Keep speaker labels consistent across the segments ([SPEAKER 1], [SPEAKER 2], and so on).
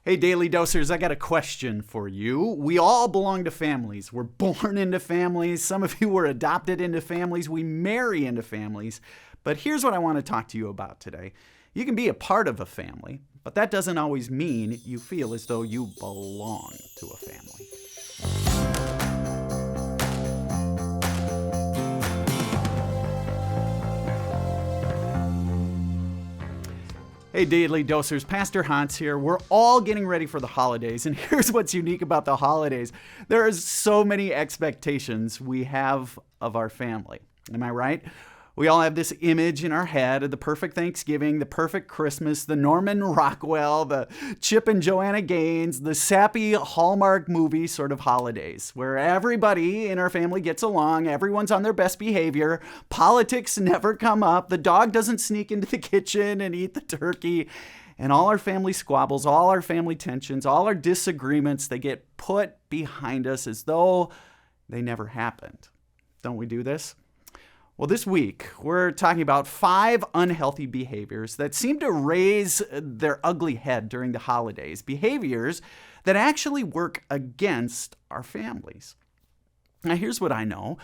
[SPEAKER 1] Hey, Daily Dosers, I got a question for you. We all belong to families. We're born into families. Some of you were adopted into families. We marry into families. But here's what I want to talk to you about today. You can be a part of a family, but that doesn't always mean you feel as though you belong to a family. Hey, Daily Dosers, Pastor Hans here. We're all getting ready for the holidays, and here's what's unique about the holidays. There are so many expectations we have of our family. Am I right? We all have this image in our head of the perfect Thanksgiving, the perfect Christmas, the Norman Rockwell, the Chip and Joanna Gaines, the sappy Hallmark movie sort of holidays, where everybody in our family gets along, everyone's on their best behavior, politics never come up, the dog doesn't sneak into the kitchen and eat the turkey, and all our family squabbles, all our family tensions, all our disagreements, they get put behind us as though they never happened. Don't we do this? Well, this week, we're talking about 5 unhealthy behaviors that seem to raise their ugly head during the holidays, behaviors that actually work against our families. Now, here's what I know.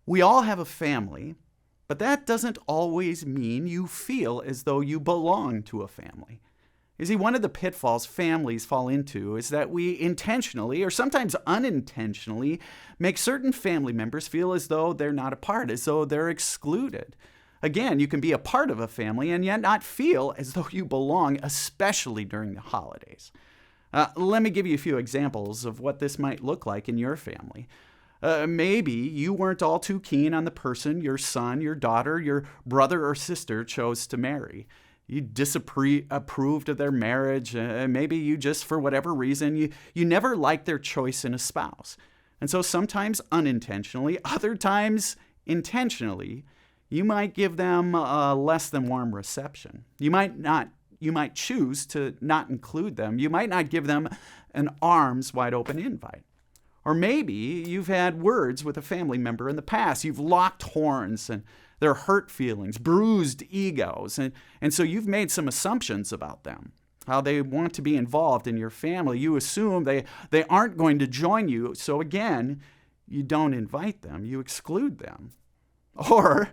[SPEAKER 1] We all have a family, but that doesn't always mean you feel as though you belong to a family. You see, one of the pitfalls families fall into is that we intentionally, or sometimes unintentionally, make certain family members feel as though they're not a part, as though they're excluded. Again, you can be a part of a family and yet not feel as though you belong, especially during the holidays. Let me give you a few examples of what this might look like in your family. Maybe you weren't all too keen on the person your son, your daughter, your brother or sister chose to marry. You disapproved of their marriage. Maybe you just, for whatever reason, you never liked their choice in a spouse. And so sometimes unintentionally, other times intentionally, you might give them a less than warm reception. You might choose to not include them. You might not give them an arms wide open invite. Or maybe you've had words with a family member in the past. You've locked horns and their hurt feelings, bruised egos. And so you've made some assumptions about them, how they want to be involved in your family. You assume they aren't going to join you. So again, you don't invite them, you exclude them. Or,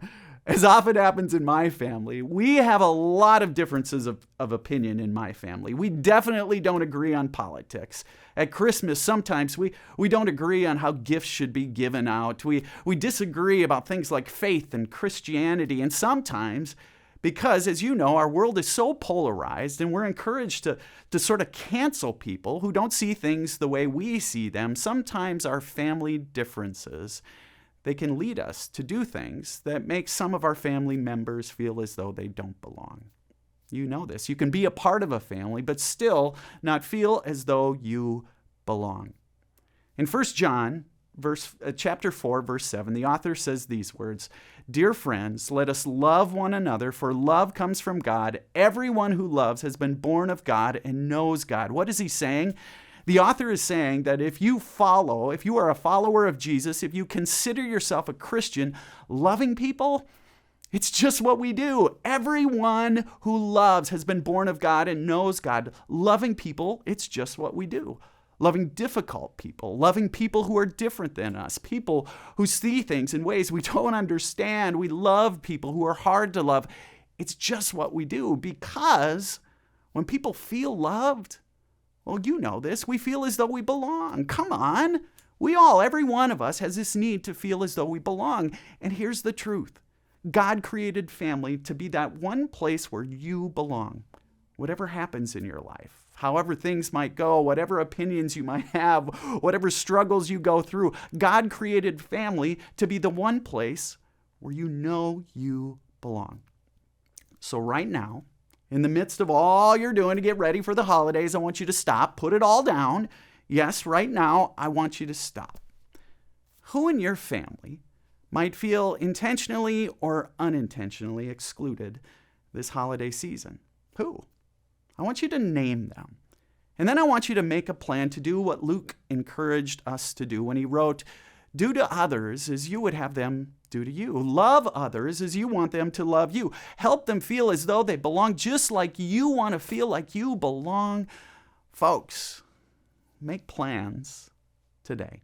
[SPEAKER 1] as often happens in my family, we have a lot of differences of opinion in my family. We definitely don't agree on politics. At Christmas, sometimes we don't agree on how gifts should be given out. We disagree about things like faith and Christianity. And sometimes, because as you know, our world is so polarized and we're encouraged to sort of cancel people who don't see things the way we see them, sometimes our family differences, they can lead us to do things that make some of our family members feel as though they don't belong. You know this. You can be a part of a family, but still not feel as though you belong. In 1 John, chapter 4, verse 7, the author says these words, "Dear friends, let us love one another, for love comes from God. Everyone who loves has been born of God and knows God." What is he saying? The author is saying that if you are a follower of Jesus, if you consider yourself a Christian, loving people, it's just what we do. Everyone who loves has been born of God and knows God. Loving people, it's just what we do. Loving difficult people, loving people who are different than us, people who see things in ways we don't understand. We love people who are hard to love. It's just what we do, because when people feel loved, well, you know this, we feel as though we belong. Come on. Every one of us has this need to feel as though we belong. And here's the truth. God created family to be that one place where you belong. Whatever happens in your life, however things might go, whatever opinions you might have, whatever struggles you go through, God created family to be the one place where you know you belong. So right now, in the midst of all you're doing to get ready for the holidays, I want you to stop, put it all down. Yes, right now, I want you to stop. Who in your family might feel intentionally or unintentionally excluded this holiday season? Who? I want you to name them. And then I want you to make a plan to do what Luke encouraged us to do when he wrote, "Do to others as you would have them do to you. Love others as you want them to love you. Help them feel as though they belong just like you want to feel like you belong. Folks, make plans today.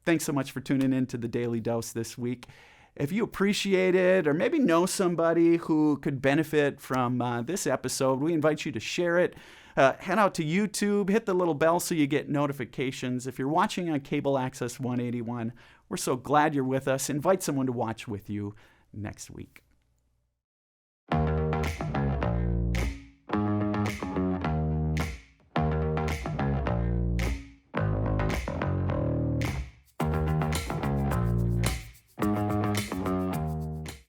[SPEAKER 1] Thanks so much for tuning in to the Daily Dose this week. If you appreciate it or maybe know somebody who could benefit from this episode, we invite you to share it. Head out to YouTube, hit the little bell so you get notifications. If you're watching on Cable Access 181, we're so glad you're with us. Invite someone to watch with you next week.